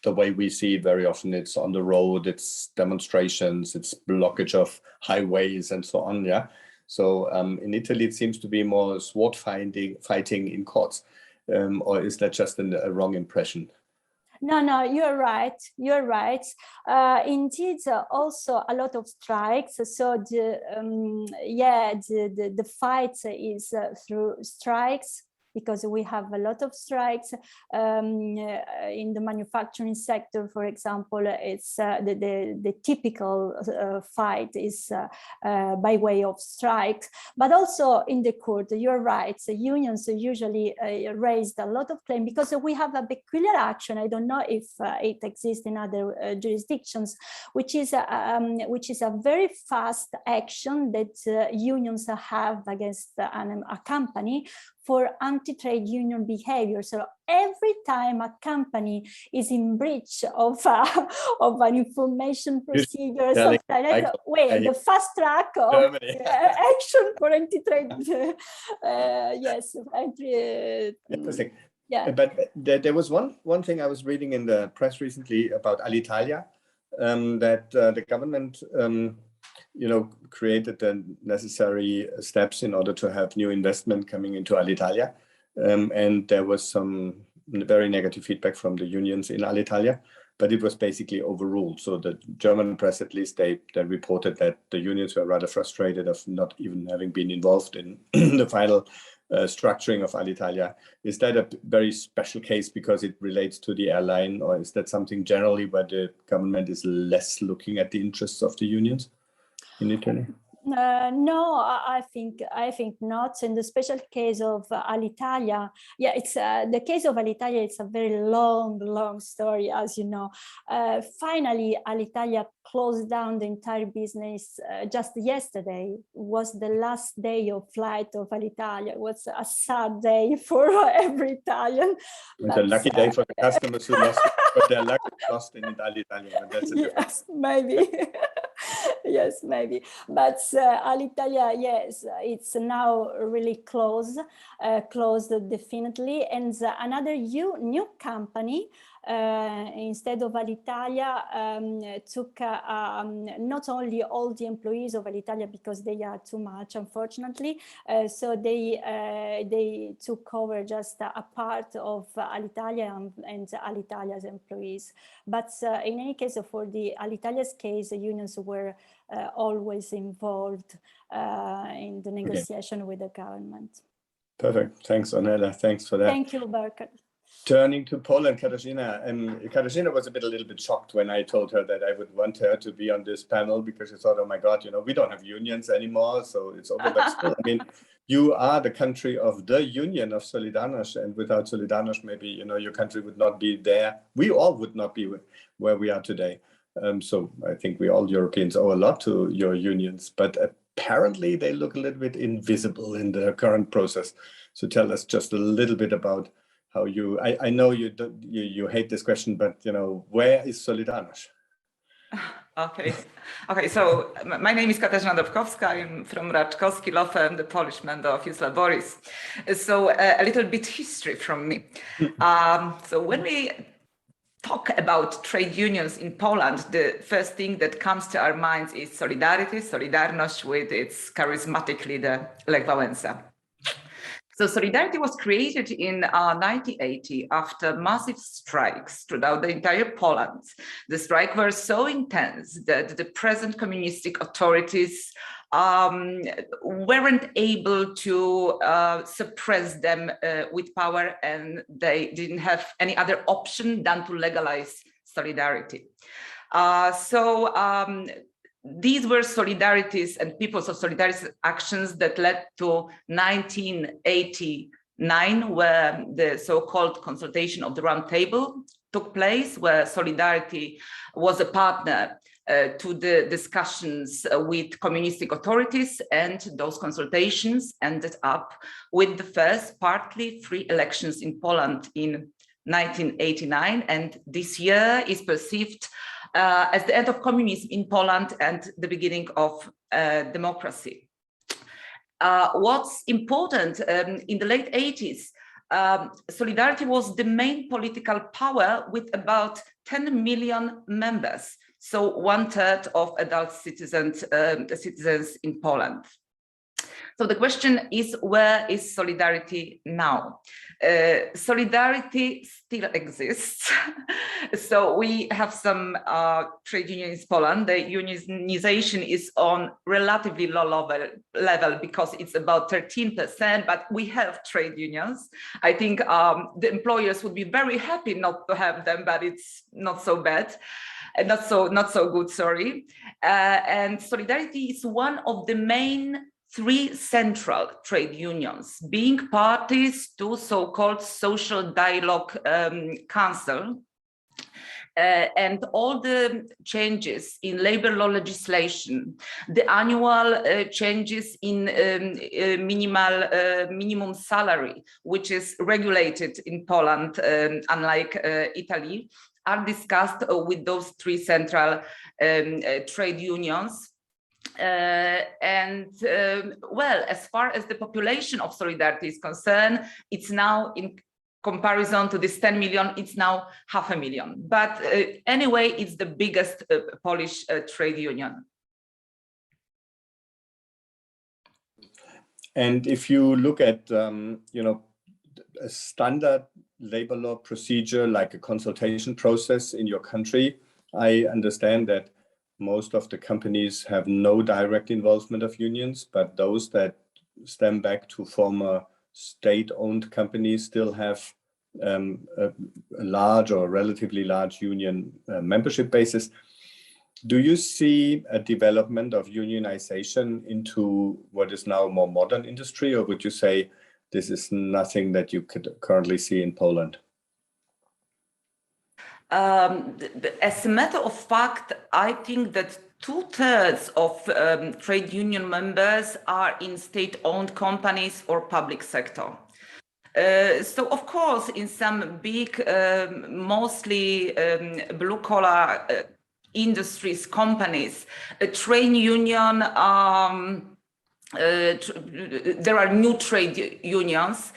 the way we see it very often. It's on the road, it's demonstrations, it's blockage of highways and so on. Yeah. So in Italy, it seems to be more sword fighting in courts. Or is that just a wrong impression? No, you're right. You're right. Indeed, also a lot of strikes. So the fight is through strikes, because we have a lot of strikes in the manufacturing sector, for example. It's the typical fight is by way of strikes, but also in the court. You're right. So unions usually raised a lot of claim, because we have a peculiar action. I don't know if it exists in other jurisdictions, which is a very fast action that unions have against a company for anti-trade union behavior. So every time a company is in breach of an information procedure, something like that, the fast track of action for anti-trade. Yes, interesting. Yeah. But there was one thing I was reading in the press recently about Alitalia, that the government created the necessary steps in order to have new investment coming into Alitalia. And there was some very negative feedback from the unions in Alitalia, but it was basically overruled. So the German press, at least, they reported that the unions were rather frustrated of not even having been involved in the final structuring of Alitalia. Is that a very special case because it relates to the airline, or is that something generally where the government is less looking at the interests of the unions in Italy? No, I think not. In the special case of Alitalia, it's the case of Alitalia. It's a very long story, as you know. Finally, Alitalia closed down the entire business just yesterday. Was the last day of flight of Alitalia. It was a sad day for every Italian. It's a lucky day for the customers who lost it, but they're lucky lost in Alitalia. But that's a yes, maybe. Yes, maybe. But Alitalia, yes, it's now really closed definitely. And another new company, instead of Alitalia, took not only all the employees of Alitalia, because they are too much, unfortunately. So they took over just a part of Alitalia and Alitalia's employees. But in any case, for the Alitalia's case, the unions were always involved in the negotiation with the government. Perfect. Thanks, Ornella. Thanks for that. Thank you, Burkhard. Turning to Poland, Katarzyna, and Katarzyna was a little bit shocked when I told her that I would want her to be on this panel, because she thought, oh my God, we don't have unions anymore, so it's over. But still, I mean, you are the country of the Union of Solidarność, and without Solidarność, maybe your country would not be there. We all would not be where we are today. So I think we all Europeans owe a lot to your unions, but apparently they look a little bit invisible in the current process. So tell us just a little bit about how you. I know you hate this question, but where is Solidarność? Okay. So my name is Raczkowski. I'm from Raczkowski law firm, the Polish member of Ius Laboris. So a little bit history from me. So when we talk about trade unions in Poland, the first thing that comes to our minds is Solidarność with its charismatic leader, Lech Wałęsa. So Solidarity was created in 1980 after massive strikes throughout the entire Poland. The strikes were so intense that the present communistic authorities weren't able to suppress them with power, and they didn't have any other option than to legalize solidarity. These were solidarities and people's of solidarity actions that led to 1989, where the so-called consultation of the Round Table took place, where Solidarity was a partner to the discussions with communistic authorities, and those consultations ended up with the first partly free elections in Poland in 1989, and this year is perceived as the end of communism in Poland and the beginning of democracy. What's important, in the late 80s, Solidarity was the main political power with about 10 million members, so 1/3 of adult citizens in Poland. So the question is, where is Solidarity now? Solidarity still exists. So we have some trade unions in Poland. The unionization is on relatively low level because it's about 13%, but we have trade unions. I think the employers would be very happy not to have them, but it's not so bad. And not so good, sorry. And Solidarity is one of the main 3 central trade unions, being parties to so-called Social Dialogue Council. And all the changes in labor law legislation, the annual changes in minimum salary, which is regulated in Poland, unlike Italy, are discussed with those 3 central trade unions. Well, as far as the population of Solidarity is concerned, it's now, in comparison to this 10 million, it's now 500,000. But anyway, it's the biggest Polish trade union. And if you look at, a standard labor law procedure, like a consultation process in your country, I understand that most of the companies have no direct involvement of unions, but those that stem back to former state-owned companies still have a large or relatively large union membership basis. Do you see a development of unionization into what is now a more modern industry, or would you say this is nothing that you could currently see in Poland? As a matter of fact, I think that 2/3 of trade union members are in state-owned companies or public sector. So of course, in some big, mostly blue-collar industries, companies, a trade union, there are new trade unions,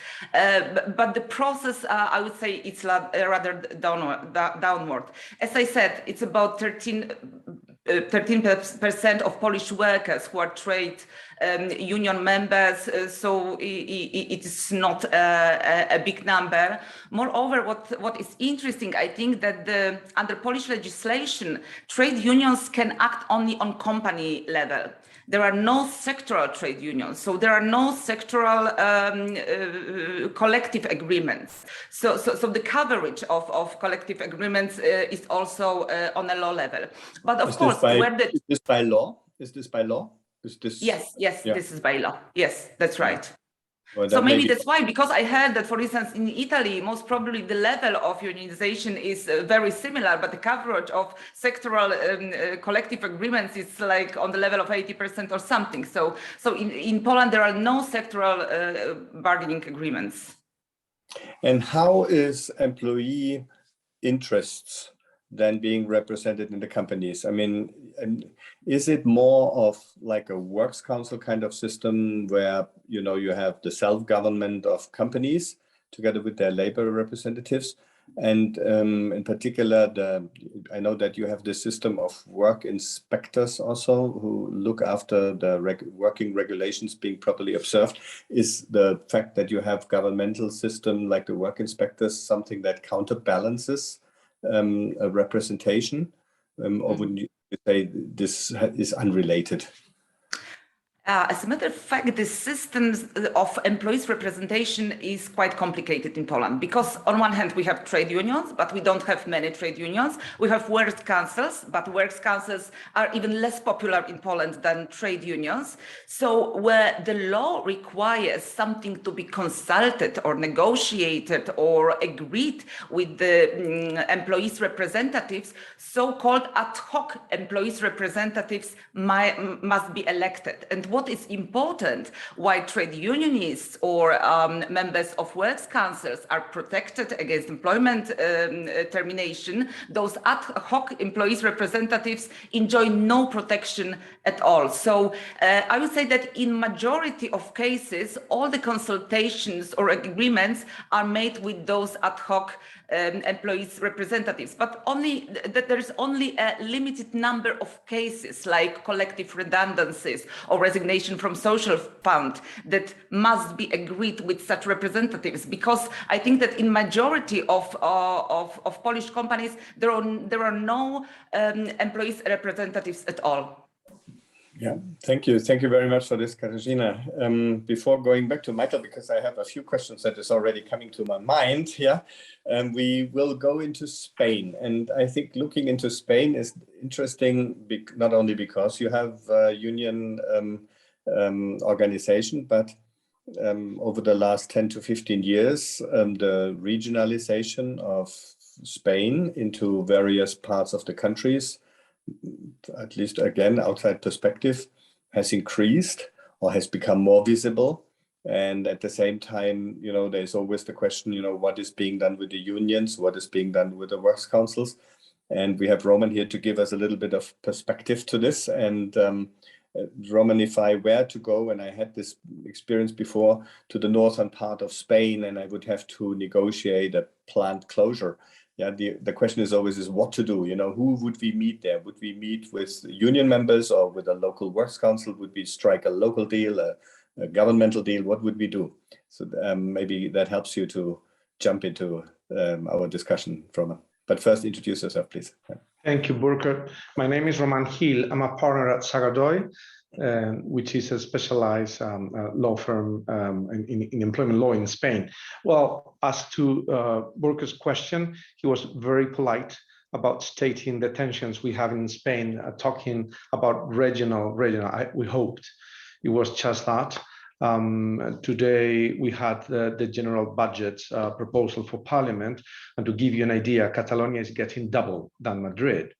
but the process, I would say, it's rather downward. As I said, it's about 13% of Polish workers who are trade union members, so it is not a big number. Moreover, what is interesting, I think that under Polish legislation, trade unions can act only on company level. There are no sectoral trade unions, so there are no sectoral collective agreements. So the coverage of collective agreements is also on a low level. But of course, is this by law? Is this by law? Yes, yeah. This is by law. Yes, that's right. Well, So maybe be... that's why, because I heard that, for instance, in Italy, most probably the level of unionization is very similar, but the coverage of sectoral collective agreements is like on the level of 80% or something. So in Poland, there are no sectoral bargaining agreements. And how is employee interests then being represented in the companies? I mean, is it more of like a works council kind of system where, you know, you have the self-government of companies together with their labor representatives? And in particular, I know that you have the system of work inspectors also who look after the working regulations being properly observed. Is the fact that you have governmental system like the work inspectors something that counterbalances a representation, or would you say this is unrelated? As a matter of fact, the systems of employees representation is quite complicated in Poland because on one hand we have trade unions, but we don't have many trade unions. We have works councils, but works councils are even less popular in Poland than trade unions. So where the law requires something to be consulted or negotiated or agreed with the employees representatives, so-called ad hoc employees representatives must be elected. And what is important, why trade unionists or members of works councils are protected against employment termination, those ad hoc employees representatives enjoy no protection at all. So I would say that in majority of cases, all the consultations or agreements are made with those ad hoc employees representatives, but only that there is only a limited number of cases like collective redundancies or resignation from social fund that must be agreed with such representatives, because I think that in majority of Polish companies there are no employees representatives at all. Yeah, thank you very much for this, Katarzyna. Before going back to Michael, because I have a few questions that is already coming to my mind here, we will go into Spain. And I think looking into Spain is interesting, not only because you have a union organization, but over the last 10 to 15 years, the regionalization of Spain into various parts of the countries, at least again outside perspective, has increased or has become more visible. And at the same time, you know, there's always the question, you know, what is being done with the unions, what is being done with the works councils. And we have Roman here to give us a little bit of perspective to this. And Roman, if I were to go, and I had this experience before, to the northern part of Spain, and I would have to negotiate a plant closure. Yeah, the question is always what to do. You know, who would we meet there? Would we meet with union members or with a local works council? Would we strike a local deal, a governmental deal? What would we do? So maybe that helps you to jump into our discussion, Roman. But first, introduce yourself, please. Thank you, Burkhard. My name is Roman Gil. I'm a partner at Sagardoy, which is a specialized law firm in employment law in Spain. Well, as to Burkhard's question, he was very polite about stating the tensions we have in Spain, talking about regional. We hoped it was just that. Today we had the general budget proposal for Parliament, and to give you an idea, Catalonia is getting double than Madrid.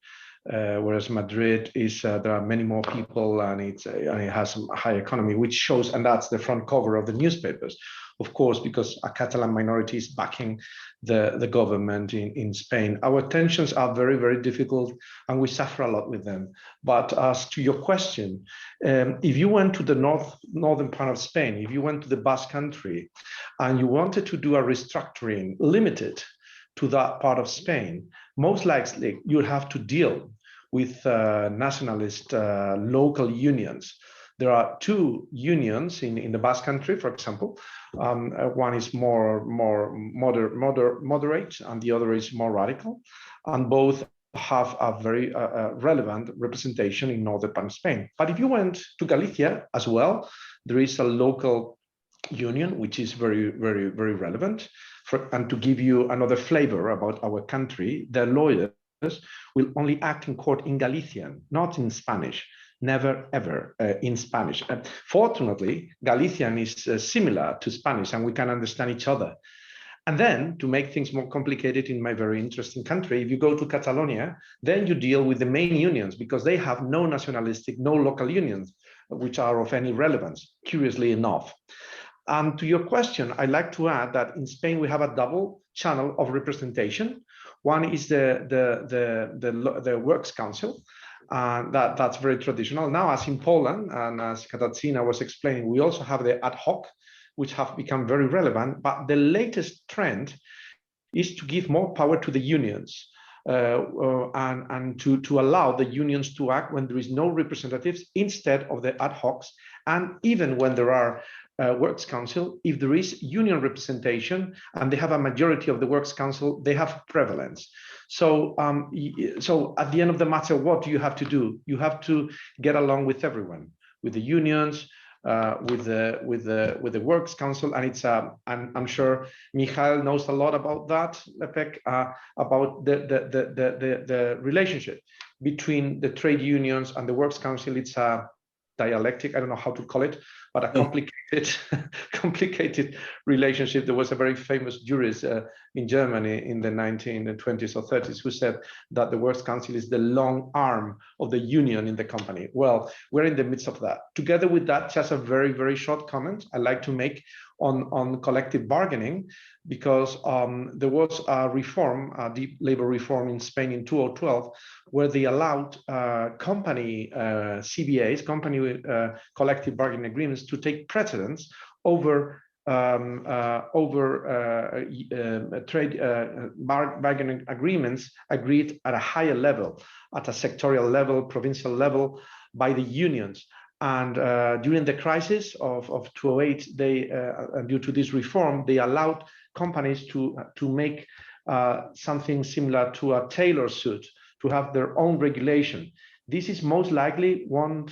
Whereas Madrid is there are many more people, and it has a high economy, which shows, and that's the front cover of the newspapers, of course, because a Catalan minority is backing the government in Spain. Our tensions are very, very difficult, and we suffer a lot with them. But as to your question, if you went to the northern part of Spain, if you went to the Basque Country, and you wanted to do a restructuring limited to that part of Spain, most likely you would have to deal with nationalist local unions. There are two unions in the Basque Country, for example. One is more moderate, and the other is more radical, and both have a very relevant representation in northern part of Spain. But if you went to Galicia as well, there is a local union which is very, very, very relevant. And to give you another flavor about our country, the lawyers will only act in court in Galician, not in Spanish. never ever in Spanish. Fortunately, Galician is similar to Spanish and we can understand each other. And then to make things more complicated in my very interesting country, if you go to Catalonia, then you deal with the main unions because they have no nationalistic, no local unions, which are of any relevance, curiously enough. To your question, I'd like to add that in Spain, we have a double channel of representation. One is the Works Council. That's very traditional. Now, as in Poland, and as Katarzyna was explaining, we also have the ad hoc, which have become very relevant. But the latest trend is to give more power to the unions and to allow the unions to act when there is no representatives instead of the ad hocs. And even when there are Works Council, if there is union representation and they have a majority of the Works Council, they have prevalence. So, so at the end of the matter, what do you have to do? You have to get along with everyone, with the unions, with the Works Council, and it's and I'm sure Michael knows a lot about that, Leppek, about the relationship between the trade unions and the Works Council. It's a dialectic, I don't know how to call it, but a complicated relationship. There was a very famous jurist in Germany in the 1920s or 30s who said that the Works Council is the long arm of the union in the company. Well, we're in the midst of that. Together with that, just a very, very short comment I'd like to make on collective bargaining, because there was a reform, a deep labor reform in Spain in 2012, where they allowed company CBAs, company collective bargaining agreements, to take precedence over trade bargaining agreements agreed at a higher level, at a sectorial level, provincial level, by the unions. And during the crisis of 2008, they, due to this reform, they allowed companies to make something similar to a tailor suit, to have their own regulation. This is most likely want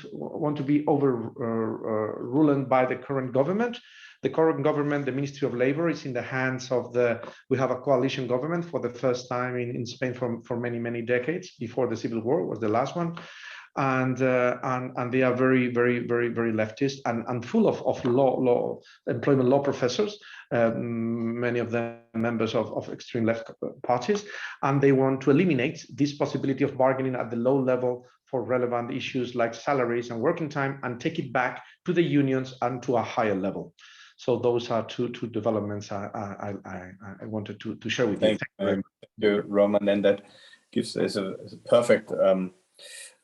to be overruled by the current government. The current government, the Ministry of Labor, is in the hands of we have a coalition government for the first time in Spain for many, many decades. Before the Civil War was the last one. And they are very, very, very, very leftist and full of employment law professors, many of them members of extreme left parties, and they want to eliminate this possibility of bargaining at the low level for relevant issues like salaries and working time, and take it back to the unions and to a higher level. So those are two developments I wanted to share with you. Thank you, Roman, and that gives us a perfect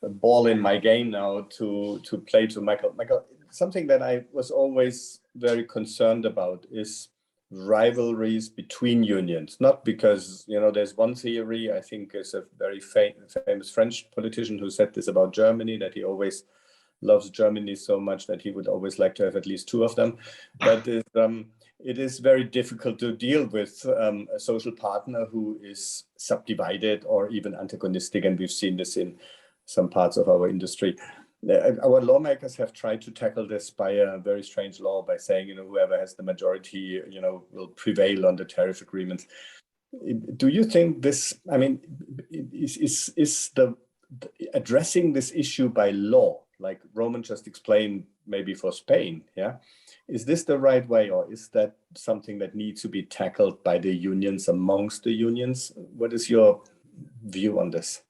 ball in my game now to play to Michael. Michael, something that I was always very concerned about is rivalries between unions. Not because, you know, there's one theory, I think is a very famous French politician who said this about Germany, that he always loves Germany so much that he would always like to have at least two of them. But it is very difficult to deal with a social partner who is subdivided or even antagonistic, and we've seen this in some parts of our industry. Our lawmakers have tried to tackle this by a very strange law, by saying, you know, whoever has the majority, you know, will prevail on the tariff agreements. Do you think this, I mean, is the addressing this issue by law, like Roman just explained, maybe for Spain, yeah? Is this the right way, or is that something that needs to be tackled by the unions, amongst the unions? What is your view on this?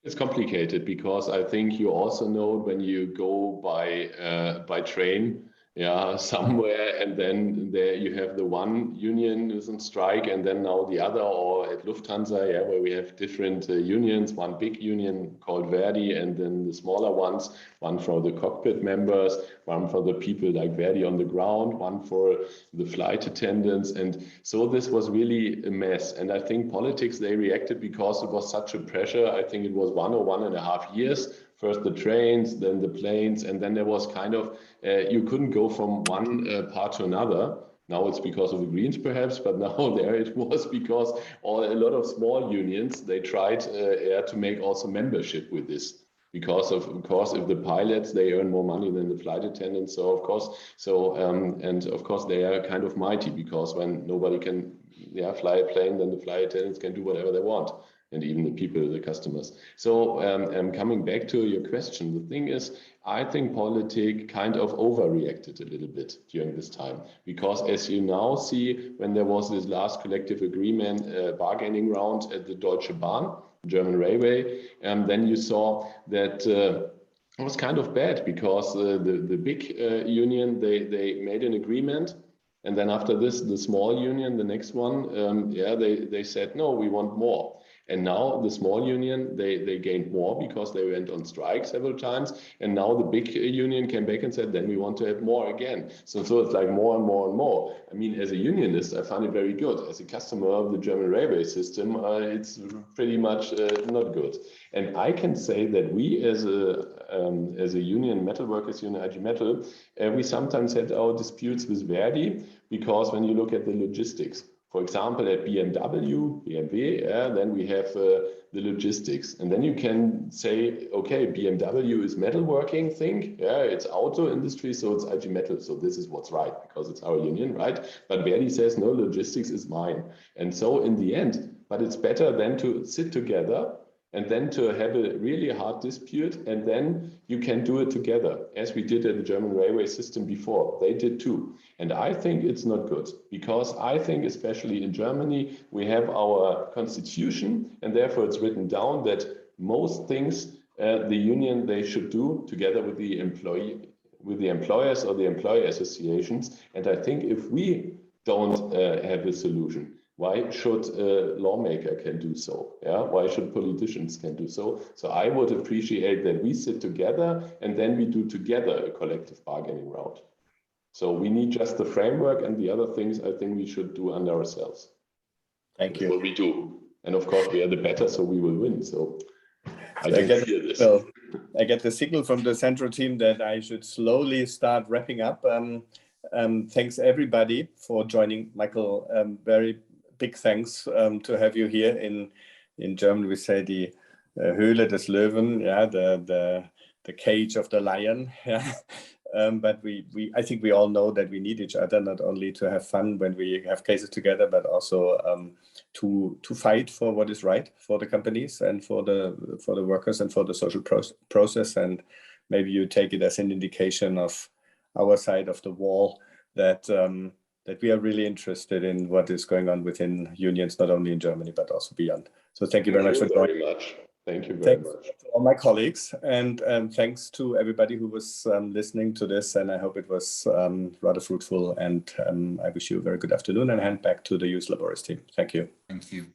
It's complicated because I think you also know when you go by train, yeah, somewhere, and then there you have the one union who's on strike, and then now the other, or at Lufthansa, yeah, where we have different unions, one big union called Verdi, and then the smaller ones, one for the cockpit members, one for the people like Verdi on the ground, one for the flight attendants. And so this was really a mess. And I think politics, they reacted because it was such a pressure. I think it was 1 or 1.5 years. First the trains, then the planes, and then there was kind of, you couldn't go from one part to another. Now it's because of the Greens perhaps, but now there it was because a lot of small unions, they tried to make also membership with this. Because of course, if the pilots, they earn more money than the flight attendants, so of course, and of course they are kind of mighty, because when nobody can fly a plane, then the flight attendants can do whatever they want. and even the people, the customers. So coming back to your question, the thing is, I think politics kind of overreacted a little bit during this time, because as you now see, when there was this last collective agreement bargaining round at the Deutsche Bahn, German railway, then you saw that it was kind of bad, because the big union, they made an agreement. And then after this, the small union, the next one, they said, no, we want more. And now the small union, they gained more because they went on strike several times. And now the big union came back and said, then we want to have more again. So it's like more and more and more. I mean, as a unionist, I find it very good. As a customer of the German railway system, it's pretty much not good. And I can say that we as a union, metal workers union, IG Metall, we sometimes had our disputes with Verdi, because when you look at the logistics, for example, at BMW, then we have the logistics. And then you can say, okay, BMW is metalworking thing. Yeah, it's auto industry, so it's IG Metall. So this is what's right, because it's our union, right? But Verdi says, no, logistics is mine. And so in the end, but it's better than to sit together and then to have a really hard dispute, and then you can do it together, as we did at the German railway system before. They did too. And I think it's not good, because I think, especially in Germany, we have our constitution, and therefore it's written down that most things the union, they should do together with the employers or the employer associations. And I think if we don't have a solution, why should a lawmaker can do so? Yeah, why should politicians can do so? So I would appreciate that we sit together and then we do together a collective bargaining round. So we need just the framework, and the other things I think we should do under ourselves. Thank you. That's what we do. And of course we are the better, so we will win. So I can hear this. Well, I get the signal from the central team that I should slowly start wrapping up. Thanks everybody for joining. Michael, very big thanks to have you here. In German we say the Höhle des Löwen, yeah, the cage of the lion. Yeah. But I think we all know that we need each other, not only to have fun when we have cases together, but also to fight for what is right for the companies and for the workers and for the social process. And maybe you take it as an indication of our side of the wall that we are really interested in what is going on within unions, not only in Germany, but also beyond. So thank you very much for joining. Thank you very much. To all my colleagues, and thanks to everybody who was listening to this. And I hope it was rather fruitful. And I wish you a very good afternoon, and hand back to the Ius Laboris team. Thank you. Thank you.